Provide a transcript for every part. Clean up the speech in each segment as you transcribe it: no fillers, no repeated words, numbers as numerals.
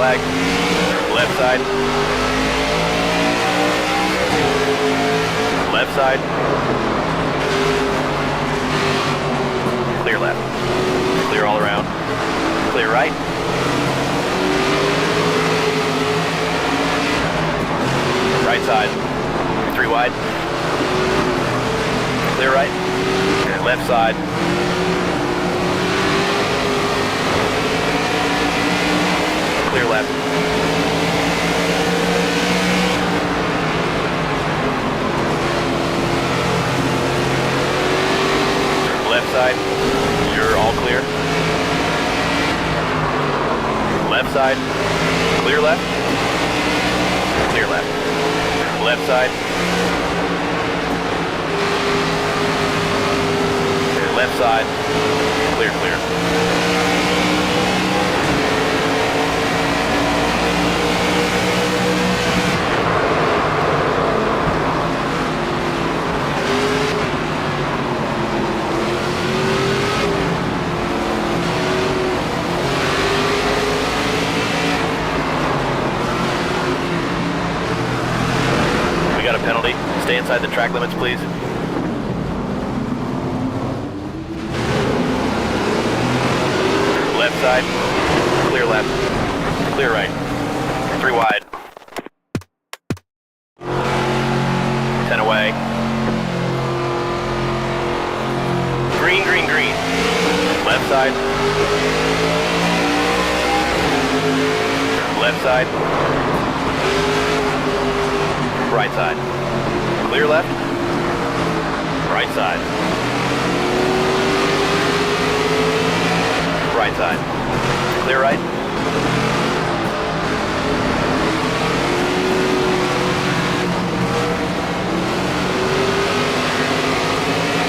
flag. Left side. Left side. Clear left. Clear all around. Clear right. Right side. 3 wide. Clear right. Left side. Clear left. Left side. You're all clear. Left side. Clear left. Clear left. Left side. Left side. Clear, clear. We got a penalty. Stay inside the track limits, please. Left side, clear left, clear right, 3 wide, 10 away, green, green, green, left side, left side, right side, clear left, right side. Right side. Clear right.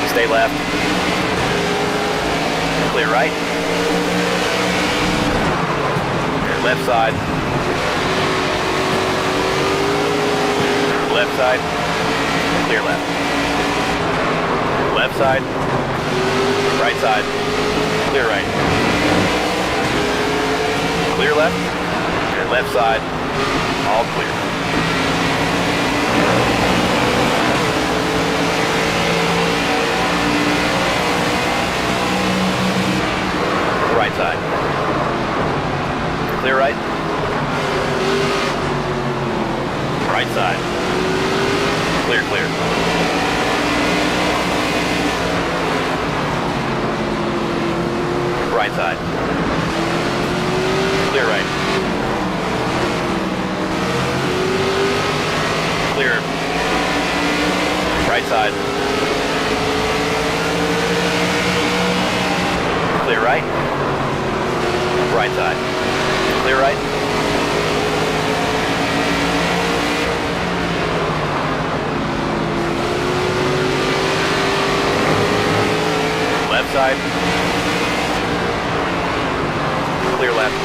Stay left. Clear right. Left side. Left side. Clear left. Left side. Right side. Clear right. Clear left. Left side. All clear. Right side. Clear right. Right side. Clear, clear. Right side. Clear right. Clear. Right side. Clear right. Right side. Clear right. Left side. Clear left.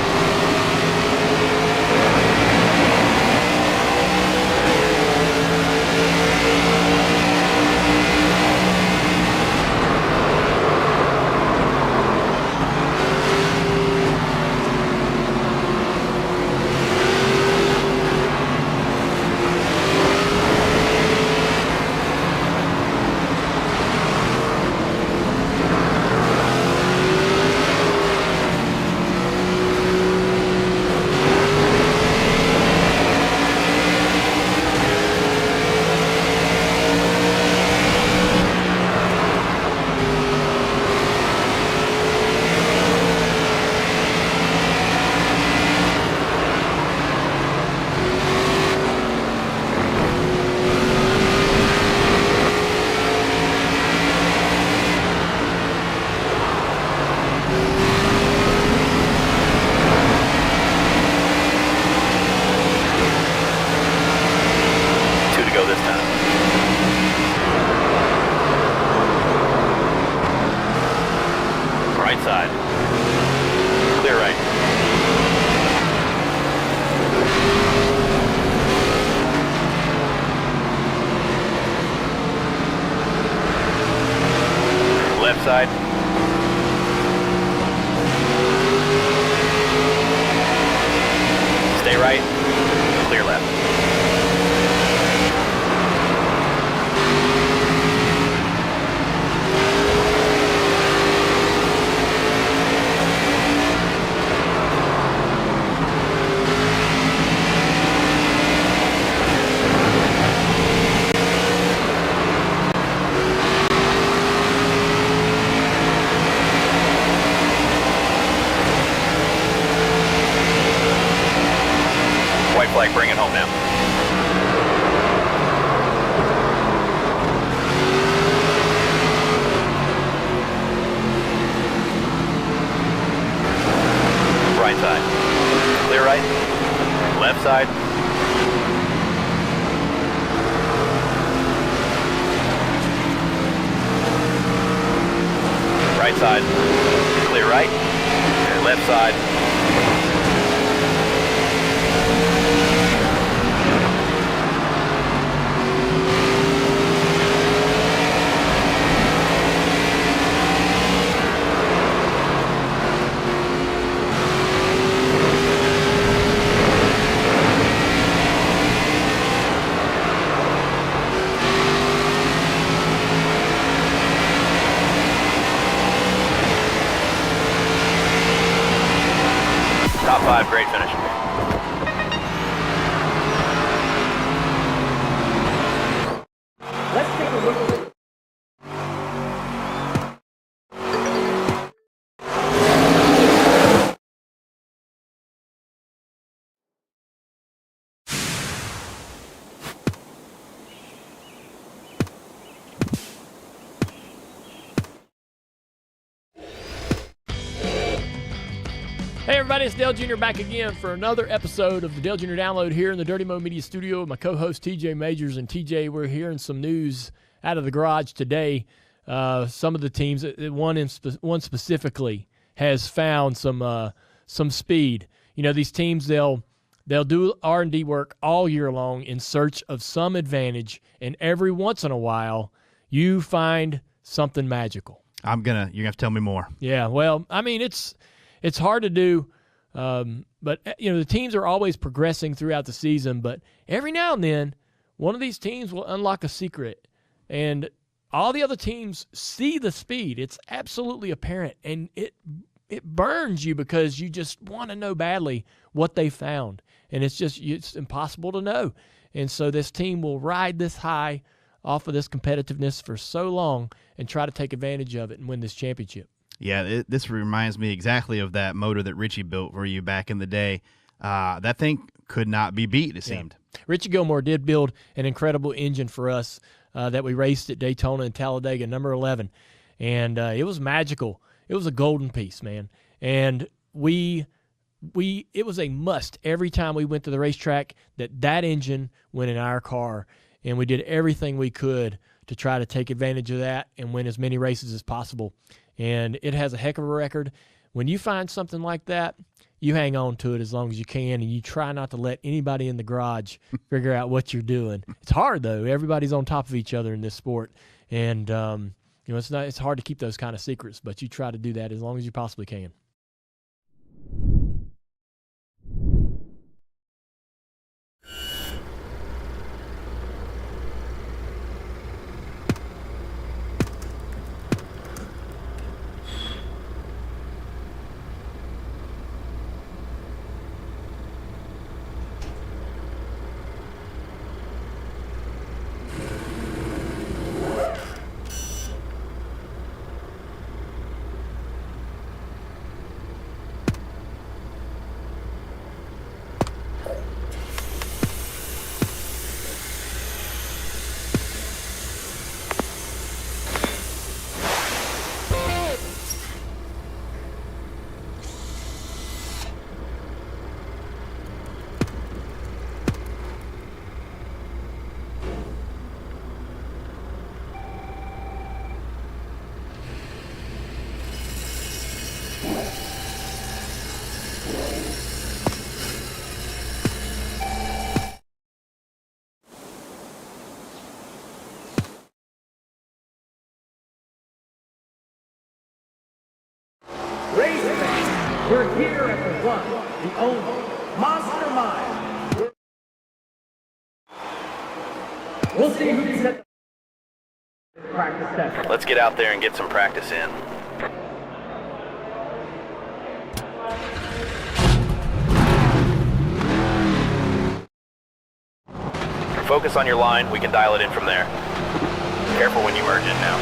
right, clear left. White flag, bring it home now. Right side. Clear right. Left side. Right side. Clear right. Left side. Top 5, great finish. Let's take a look at it. Hey everybody, it's Dale Jr. back again for another episode of the Dale Jr. Download here in the Dirty Mo Media Studio with my co-host TJ Majors. And TJ, we're hearing some news out of the garage today. Some of the teams, one specifically, has found some speed. You know, these teams, they'll do R&D work all year long in search of some advantage, and every once in a while, you find something magical. You're gonna have to tell me more. Yeah, well, I mean, it's hard to do, but you know the teams are always progressing throughout the season. But every now and then, one of these teams will unlock a secret, and all the other teams see the speed. It's absolutely apparent, and it burns you because you just want to know badly what they found, and it's impossible to know. And so this team will ride this high off of this competitiveness for so long and try to take advantage of it and win this championship. Yeah, this reminds me exactly of that motor that Richie built for you back in the day. That thing could not be beat, it seemed. Richie Gilmore did build an incredible engine for us that we raced at Daytona and Talladega, number 11. And it was magical. It was a golden piece, man. And it was a must every time we went to the racetrack that engine went in our car. And we did everything we could to try to take advantage of that and win as many races as possible. And it has a heck of a record. When you find something like that, you hang on to it as long as you can, and you try not to let anybody in the garage figure out what you're doing. It's hard, though. Everybody's on top of each other in this sport. And, you know, it's hard to keep those kind of secrets, but you try to do that as long as you possibly can. Race fans, we're here at the one, the only, Monster Mile. We'll see who can set the practice session. Let's get out there and get some practice in. Focus on your line, we can dial it in from there. Careful when you merge in now.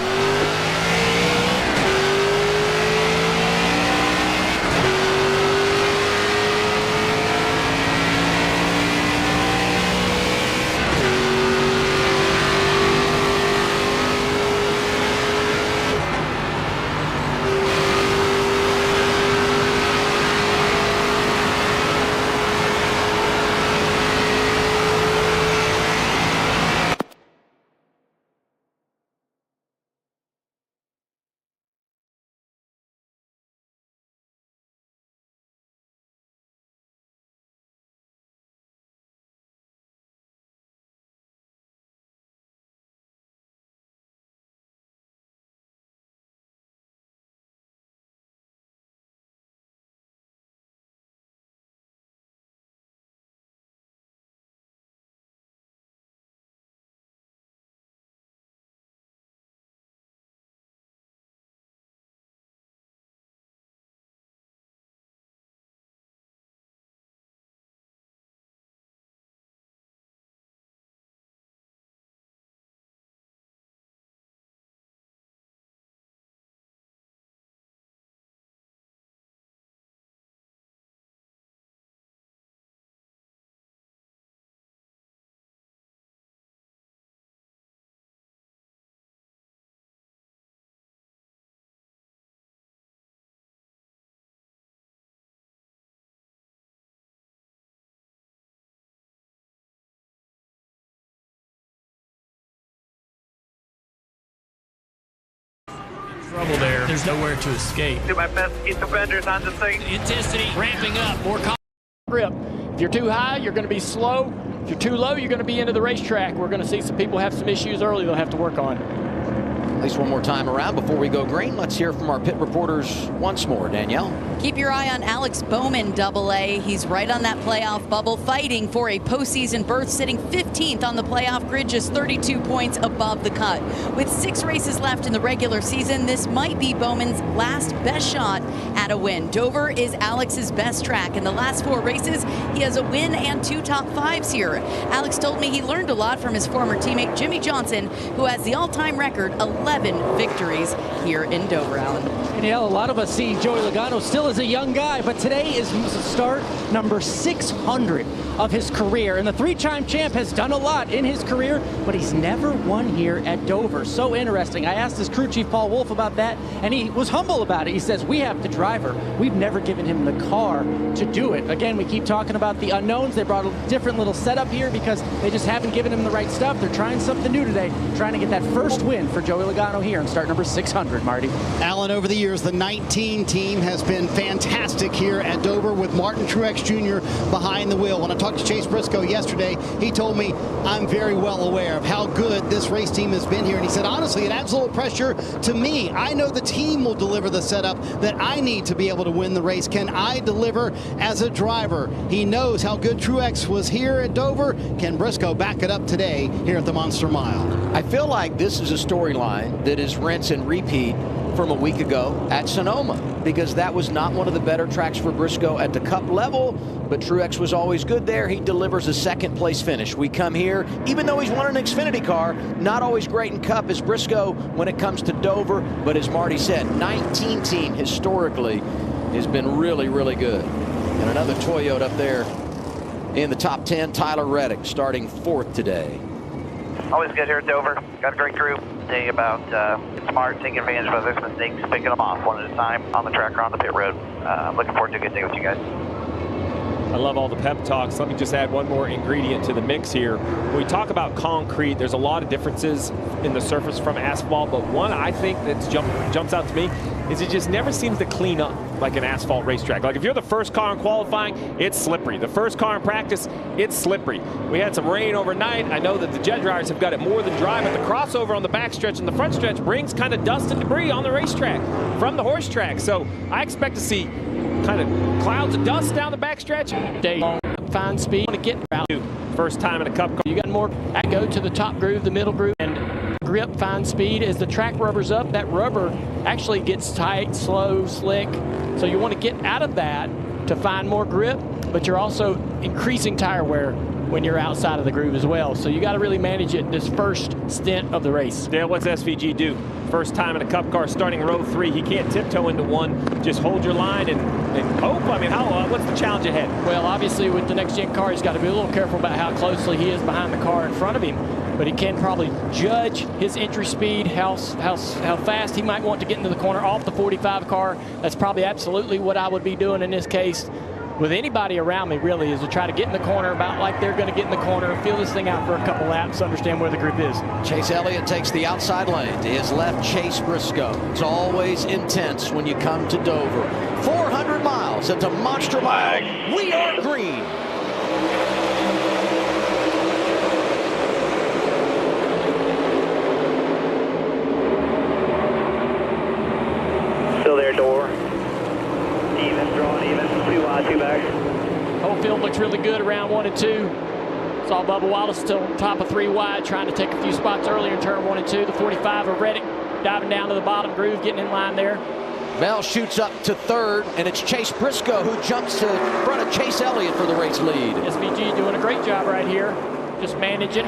Trouble there. There's nowhere to escape. Do my best to get the fenders on the thing. Intensity ramping up. More grip. If you're too high, you're going to be slow. If you're too low, you're going to be into the racetrack. We're going to see some people have some issues early they'll have to work on. At least one more time around before we go green. Let's hear from our pit reporters once more. Danielle. Keep your eye on Alex Bowman, AA. He's right on that playoff bubble, fighting for a postseason berth, sitting 15th on the playoff grid, just 32 points above the cut. With 6 races left in the regular season, this might be Bowman's last best shot at a win. Dover is Alex's best track. In the last 4 races, he has a win and 2 top 5s here. Alex told me he learned a lot from his former teammate Jimmy Johnson, who has the all-time record 11 victories here in Dover, Allen. Danielle, a lot of us see Joey Logano still as a young guy, but today is start number 600 of his career. And the 3-time champ has done a lot in his career, but he's never won here at Dover. So interesting. I asked his crew chief, Paul Wolf, about that, and he was humble about it. He says, we have the driver. We've never given him the car to do it. Again, we keep talking about the unknowns. They brought a different little setup here because they just haven't given him the right stuff. They're trying something new today, trying to get that first win for Joey Logano here in start number 600, Marty. Allen, over the years, the 19 team has been fantastic here at Dover with Martin Truex Jr. behind the wheel. When I talked to Chase Briscoe yesterday, he told me, I'm very well aware of how good this race team has been here. And he said, honestly, it adds a little pressure to me. I know the team will deliver the setup that I need to be able to win the race. Can I deliver as a driver? He knows how good Truex was here at Dover. Can Briscoe back it up today here at the Monster Mile? I feel like this is a storyline that is rinse and repeat from a week ago at Sonoma, because that was not one of the better tracks for Briscoe at the Cup level, but Truex was always good there. He delivers a second place finish. We come here, even though he's won an Xfinity car, not always great in Cup as Briscoe when it comes to Dover, but as Marty said, 19 team historically has been really, really good. And another Toyota up there in the top 10, Tyler Reddick starting 4th today. Always good here at Dover. Got a great crew. Today about smart, taking advantage of others' mistakes, picking them off one at a time on the track or on the pit road. Looking forward to a good day with you guys. I love all the pep talks. Let me just add one more ingredient to the mix here. When we talk about concrete, there's a lot of differences in the surface from asphalt, but one I think that jumps out to me is it just never seems to clean up like an asphalt racetrack. Like if you're the first car in qualifying, it's slippery. The first car in practice, it's slippery. We had some rain overnight. I know that the jet dryers have got it more than dry, but the crossover on the backstretch and the front stretch brings kind of dust and debris on the racetrack from the horse track. So I expect to see kind of clouds of dust down the backstretch. Day find speed. Want to get out. First time in a Cup car. You got more. I go to the top groove, the middle groove, and grip, find speed. As the track rubber's up, that rubber actually gets tight, slow, slick. So you want to get out of that to find more grip, but you're also increasing tire wear when you're outside of the groove as well. So you got to really manage it this first stint of the race. Dale, what's SVG do? First time in a Cup car, starting row 3. He can't tiptoe into one. Just hold your line and hope. I mean, what's the challenge ahead? Well, obviously with the next gen car, he's got to be a little careful about how closely he is behind the car in front of him. But he can probably judge his entry speed, how fast he might want to get into the corner off the 45 car. That's probably absolutely what I would be doing in this case. With anybody around me, really, is to try to get in the corner about like they're going to get in the corner and feel this thing out for a couple laps, understand where the group is. Chase Elliott takes the outside lane. To his left, Chase Briscoe. It's always intense when you come to Dover. 400 miles. It's a monster mile. We are green. Still there, door. Even, drawn even. 2 wide, 2 back. Whole field looks really good around 1 and 2. Saw Bubba Wallace still top of 3 wide, trying to take a few spots earlier in turn 1 and 2. The 45 of Reddick diving down to the bottom groove, getting in line there. Bell shoots up to 3rd, and it's Chase Briscoe who jumps to front of Chase Elliott for the race lead. SVG doing a great job right here. Just managing,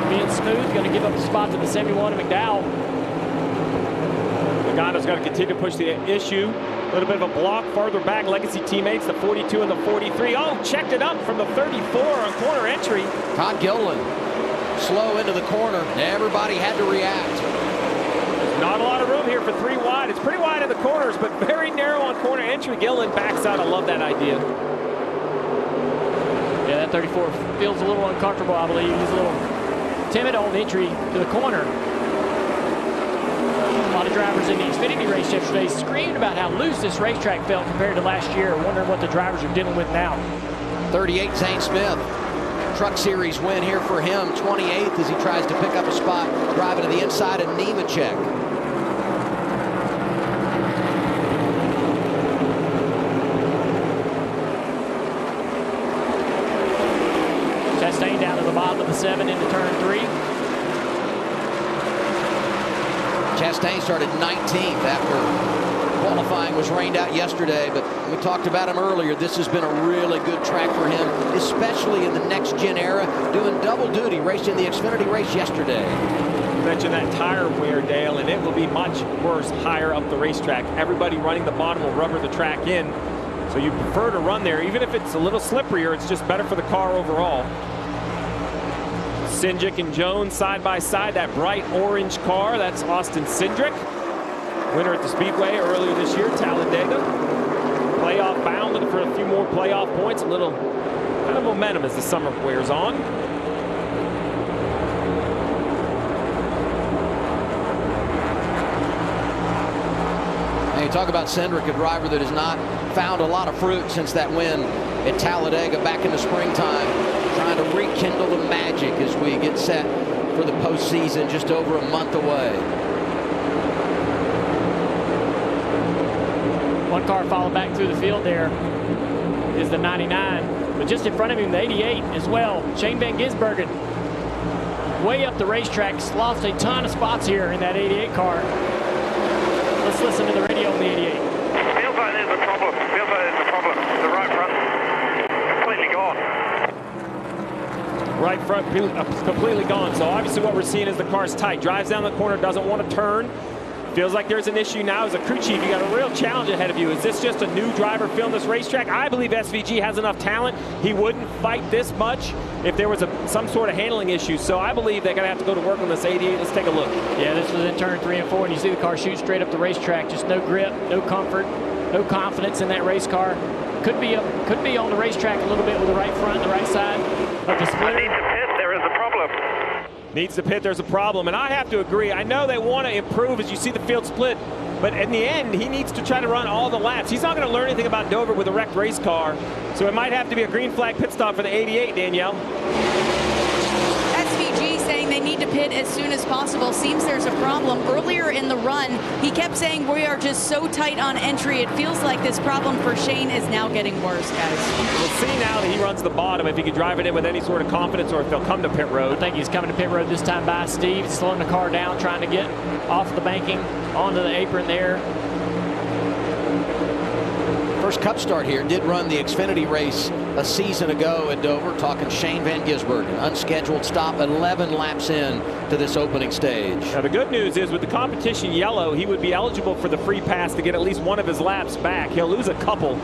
being smooth, going to give up the spot to the 71 of McDowell. Logano's got to continue to push the issue. A little bit of a block farther back. Legacy teammates, the 42 and the 43. Oh, checked it up from the 34 on corner entry. Todd Gilliland slow into the corner. Everybody had to react. There's not a lot of room here for 3 wide. It's pretty wide in the corners, but very narrow on corner entry. Gilliland backs out. I love that idea. Yeah, that 34 feels a little uncomfortable, I believe. He's a little timid on entry to the corner. A lot of drivers in the Xfinity race yesterday screamed about how loose this racetrack felt compared to last year, wondering what the drivers are dealing with now. 38, Zane Smith. Truck Series win here for him. 28th as he tries to pick up a spot driving to the inside of Nemechek. Chastain down to the bottom of the 7 into turn 3. Chastain started 19th after qualifying was rained out yesterday, but we talked about him earlier. This has been a really good track for him, especially in the next gen era, doing double duty, racing the Xfinity race yesterday. You mentioned that tire wear, Dale, and it will be much worse higher up the racetrack. Everybody running the bottom will rubber the track in, so you prefer to run there. Even if it's a little slipperier, it's just better for the car overall. Cindric and Jones side by side, that bright orange car, that's Austin Cindric. Winner at the Speedway earlier this year, Talladega. Playoff bound, looking for a few more playoff points, a little kind of momentum as the summer wears on. And you talk about Cindric, a driver that has not found a lot of fruit since that win at Talladega back in the springtime. Trying to rekindle the magic as we get set for the postseason just over a month away. One car followed back through the field there is the 99, but just in front of him, the 88 as well. Shane Van Gisbergen, way up the racetrack, lost a ton of spots here in that 88 car. Let's listen to the radio on the 88. Feels like there's a problem. Feels like there's a problem. The right front completely gone. Right front completely gone. So obviously what we're seeing is the car's tight. Drives down the corner, doesn't want to turn. Feels like there's an issue now. As a crew chief, you got a real challenge ahead of you. Is this just a new driver filling this racetrack? I believe SVG has enough talent. He wouldn't fight this much if there was some sort of handling issue. So I believe they're going to have to go to work on this 88. Let's take a look. Yeah, this was in turn 3 and 4, and you see the car shoot straight up the racetrack. Just no grip, no comfort, no confidence in that race car. Could be on the racetrack a little bit with the right front and the right side of the splitter. I need to pit. There is a problem. Needs to pit, there's a problem. And I have to agree. I know they want to improve as you see the field split, but in the end, he needs to try to run all the laps. He's not going to learn anything about Dover with a wrecked race car, so it might have to be a green flag pit stop for the 88, Danielle. SVG saying they need to pit as soon as possible. Seems there's a problem. Earlier in the run, he kept saying we are just so tight on entry. It feels like this problem for Shane is now getting worse, guys. We'll see now whether he runs the bottom, if he can drive it in with any sort of confidence, or if they'll come to pit road. I think he's coming to pit road this time by Steve. He's slowing the car down, trying to get off the banking onto the apron there. First Cup start here. Did run the Xfinity race a season ago at Dover. Talking Shane Van Gisbergen. An unscheduled stop 11 laps in to this opening stage. Now the good news is with the competition yellow, he would be eligible for the free pass to get at least one of his laps back. He'll lose a couple.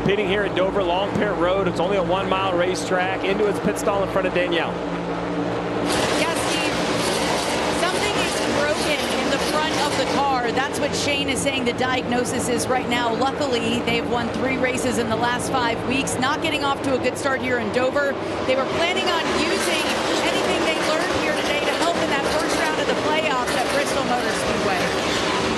Pitting here at Dover, long pit road. It's only a 1 mile racetrack. Into his pit stall in front of Danielle. Yeah, Steve, something is broken in the front of the car. That's what Shane is saying the diagnosis is right now. Luckily, they've won 3 races in the last 5 weeks, not getting off to a good start here in Dover. They were planning on using anything they learned here today to help in that first round of the playoffs at Bristol Motor Speedway.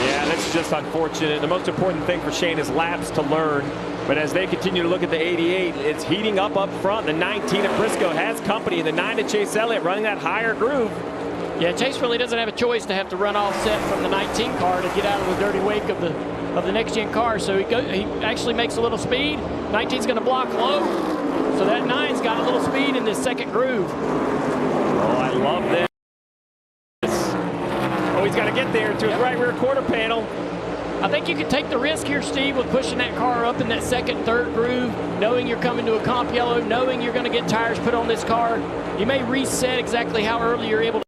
Yeah, that's just unfortunate. The most important thing for Shane is laps to learn. But as they continue to look at the 88, it's heating up front. The 19 at Briscoe has company. The 9 at Chase Elliott running that higher groove. Yeah, Chase really doesn't have a choice to have to run offset from the 19 car to get out of the dirty wake of the next-gen car. So he actually makes a little speed. 19's going to block low. So that 9's got a little speed in this second groove. Oh, I love this. Oh, he's got to get there to his right rear quarter panel. I think you can take the risk here, Steve, with pushing that car up in that second, third groove, knowing you're coming to a comp yellow, knowing you're going to get tires put on this car. You may reset exactly how early you're able to.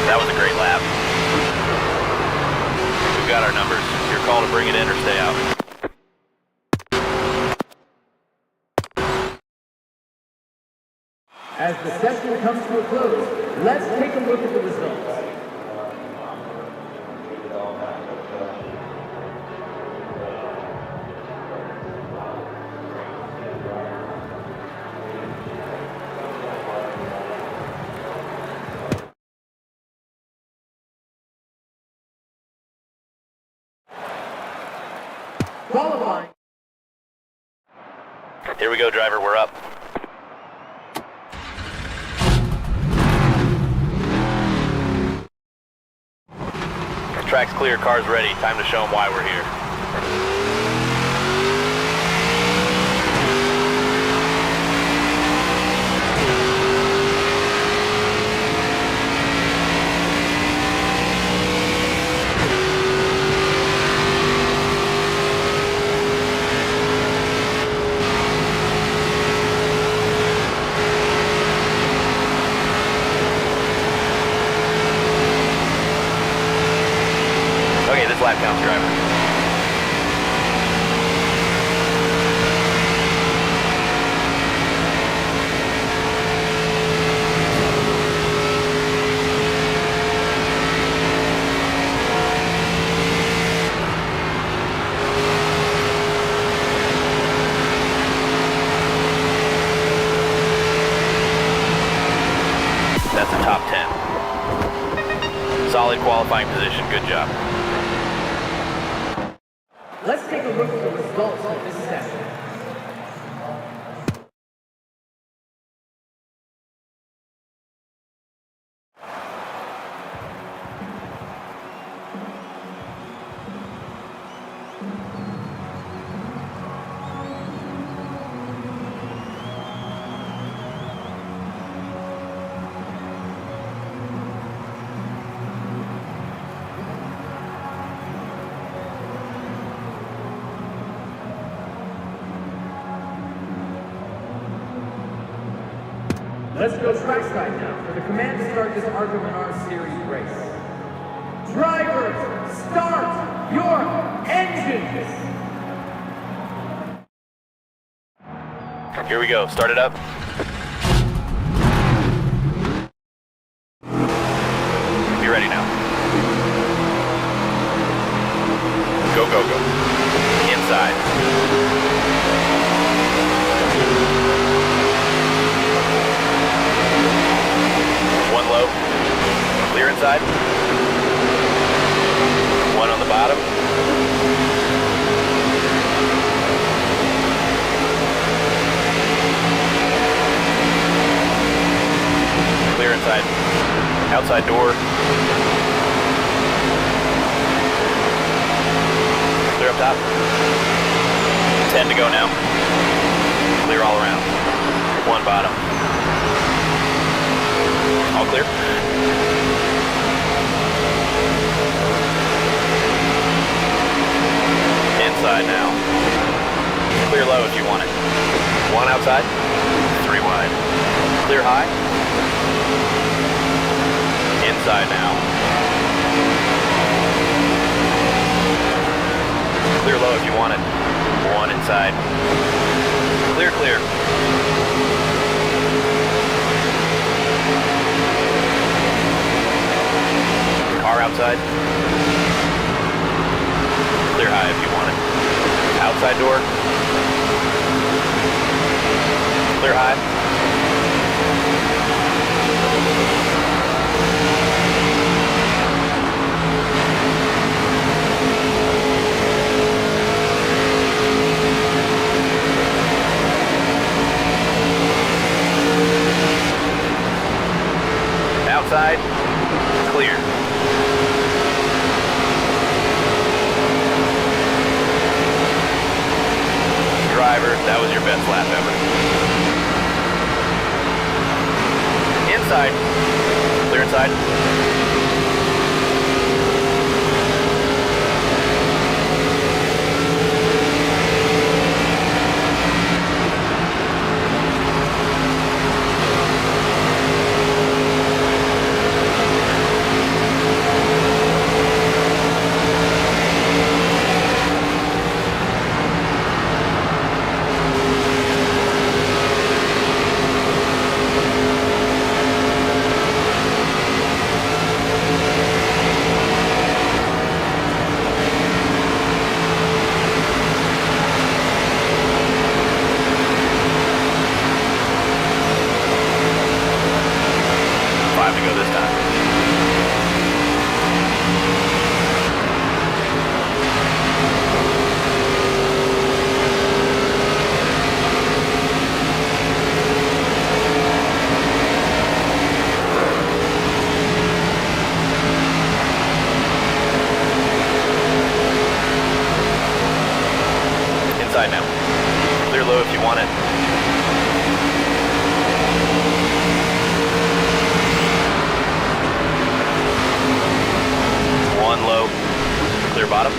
That was a great lap. We've got our numbers. It's your call to bring it in or stay out. As the session comes to a close, let's take a look at the results. Qualifying. Here we go, driver. We're up. Track's clear. Car's ready. Time to show them why we're here. Okay, this lap counts, driver. That's a top 10. Solid qualifying position. Good job. Let's take a look at the results of this session. Let's go trackside now for the command to start this R Series race. Drivers, start your engines! Here we go. Start it up. Be ready now. Go, go, go. Inside. Outside door. Clear up top. 10 to go now. Clear all around. 1 bottom. All clear. Inside now. Clear low if you want it. 1 outside. 3 wide. Clear high. Inside now. Clear low if you want it. 1 inside. Clear, clear. Car outside. Clear high if you want it. Outside door. Clear high. Outside, clear. Driver, that was your best lap ever. Inside, clear inside. Inside now. Clear low if you want it. One low. Clear bottom.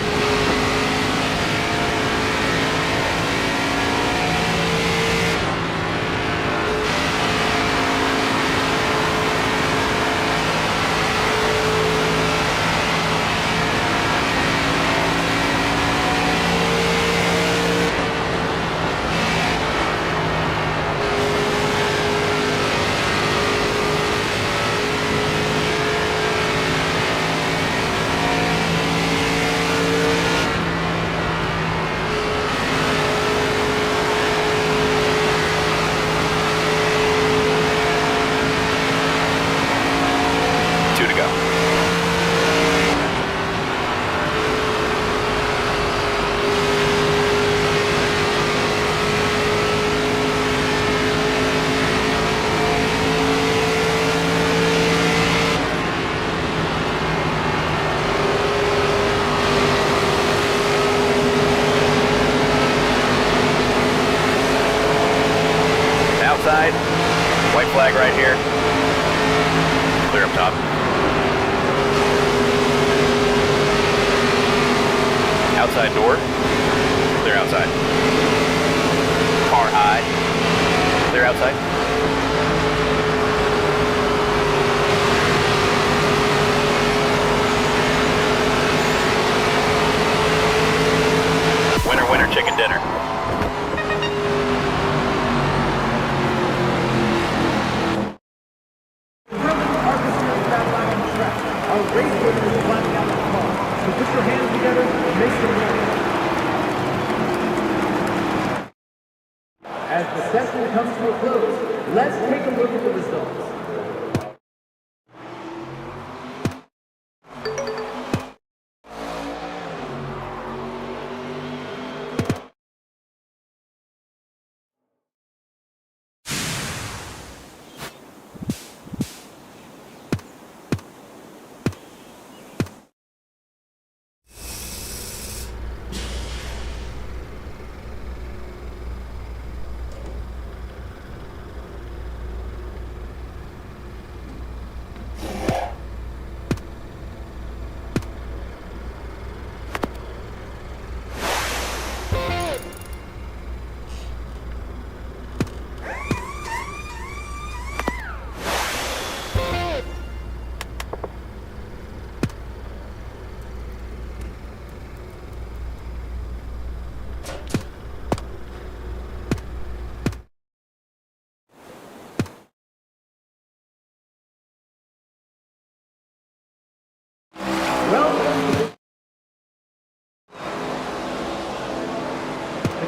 Outside, white flag right here. Clear up top. Outside door. Clear outside. Car high. Clear outside. Winner, winner, chicken dinner. As the session comes to a close, let's take a look at the results.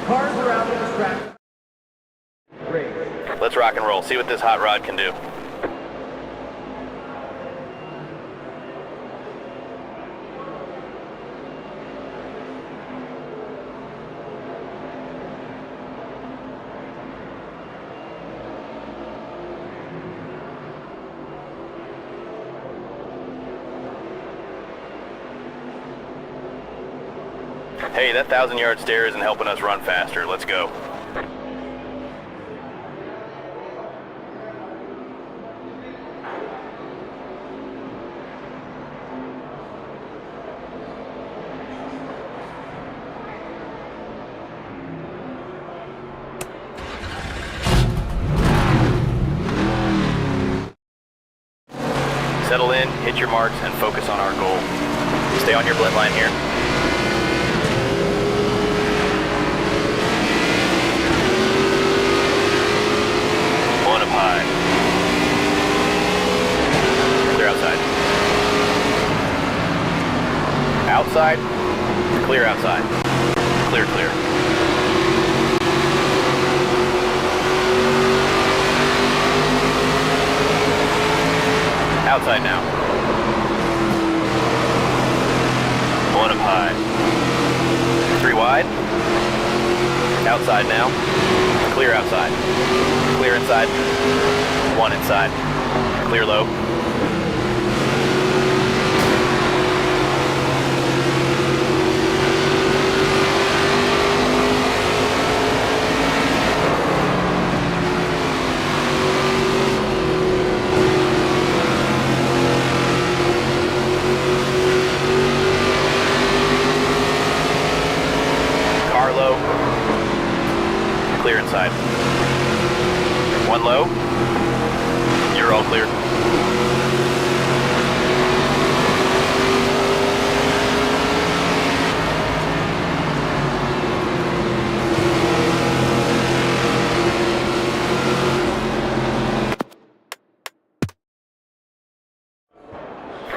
Cars are out on the track. Great. Let's rock and roll. See what this hot rod can do. Hey, that 1,000-yard stare isn't helping us run faster. Let's go. Settle in, hit your marks, and focus on our goal. Stay on your blend line here. Pulling up high. Clear outside. Outside. Clear outside. Clear, clear. Outside now. Pulling up high. 3 wide. Outside now. Clear outside. Clear inside. 1 inside. Clear low. Car low. Clear inside. 1 low. You're all clear.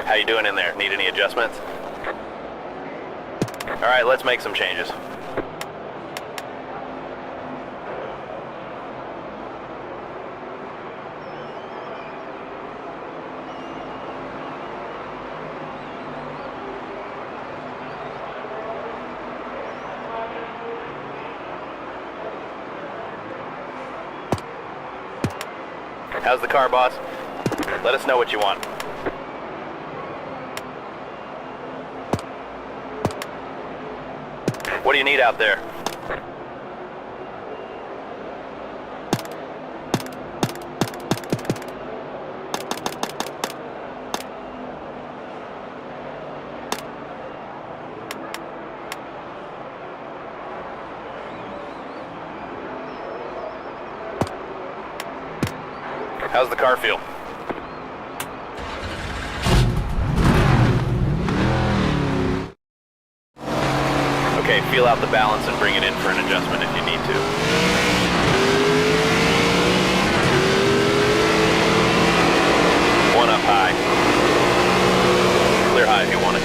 How you doing in there? Need any adjustments? All right, let's make some changes. How's the car, boss? Let us know what you want. What do you need out there? How's the car feel? Okay, feel out the balance and bring it in for an adjustment if you need to. One up high. Clear high if you want it.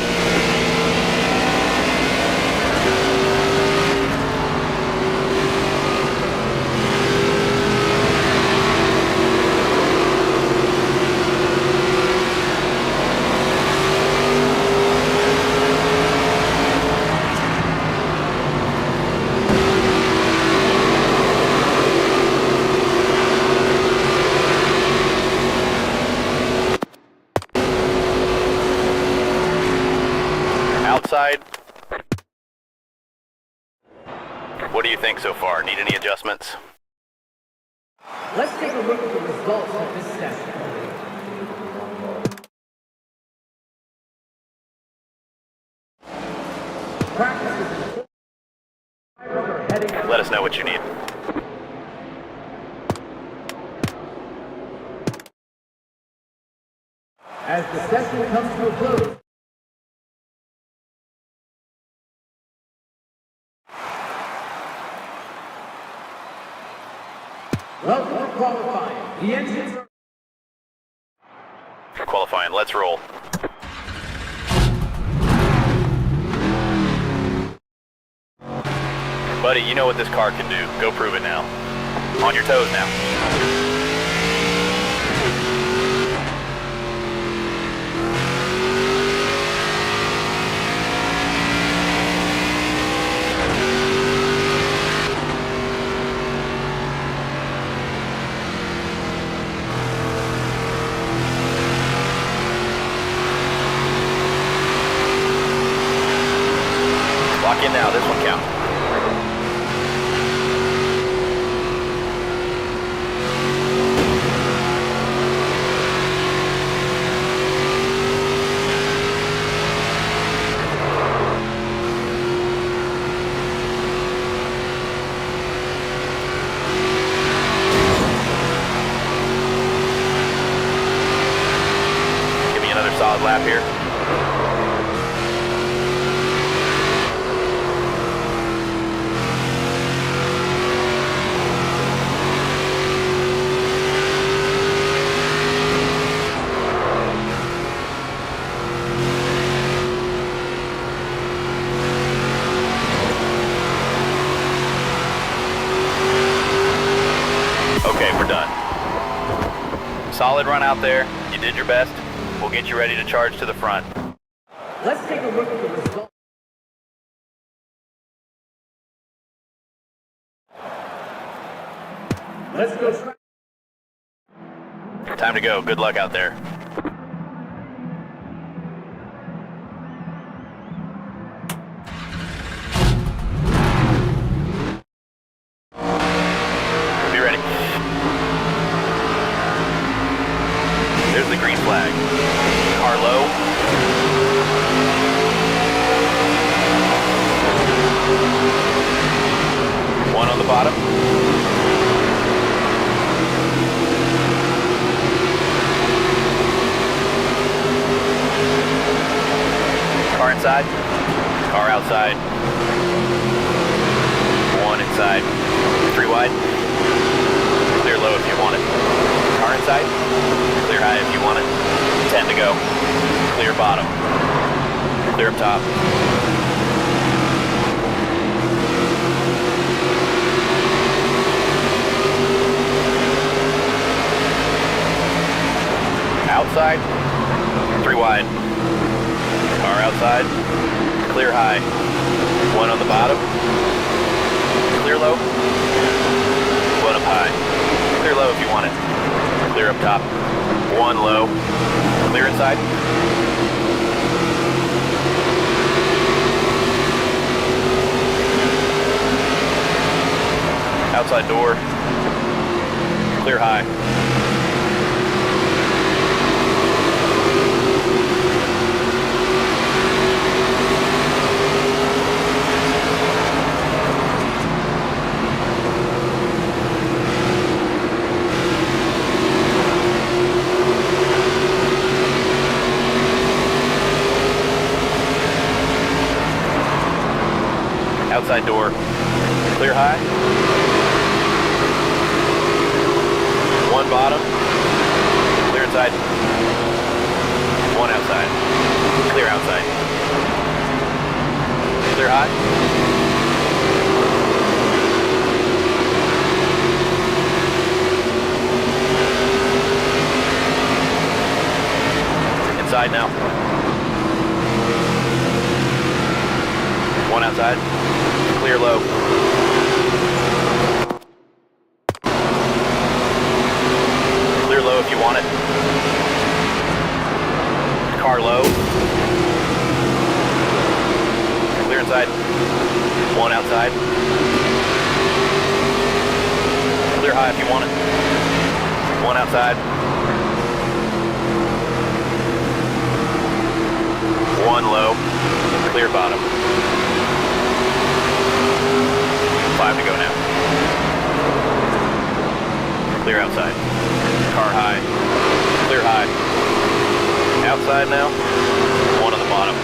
Outside. What do you think so far? Need any adjustments? Let's take a look at the results of this session. Practice. Let us know what you need. As the session comes to a close, welcome to qualifying. The engines are Qualifying, let's roll. Buddy, you know what this car can do. Go prove it now. On your toes now. Lock in now, this one counts. Give me another solid lap here. Okay, we're done. Solid run out there. You did your best. We'll get you ready to charge to the front. Let's take a look at the result. Let's go. Time to go. Good luck out there. Be ready. There's the green flag. Car low. One on the bottom. Car inside. Car outside. One inside. 3 wide. Clear low if you want it. Car inside. Clear high if you want it. 10 to go. Clear bottom. Clear up top. Outside. 3 wide. Car outside. Clear high. One on the bottom. Clear low. One up high. Clear low if you want it. Clear up top. One low. Clear inside. Outside door. Clear high. Outside door. Clear high. One bottom. Clear inside. One outside. Clear outside. Clear high. Inside now. One outside. Clear low. Clear low if you want it. Car low. Clear inside. One outside. Clear high if you want it. One outside. One low. Clear bottom. 5 to go now. Clear outside. Car high. Clear high. Outside now. One on the bottom.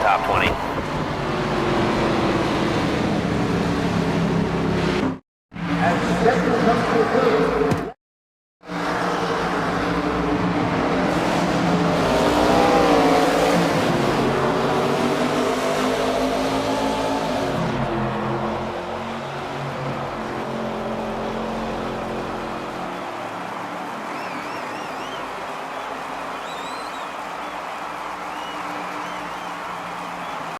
top 20.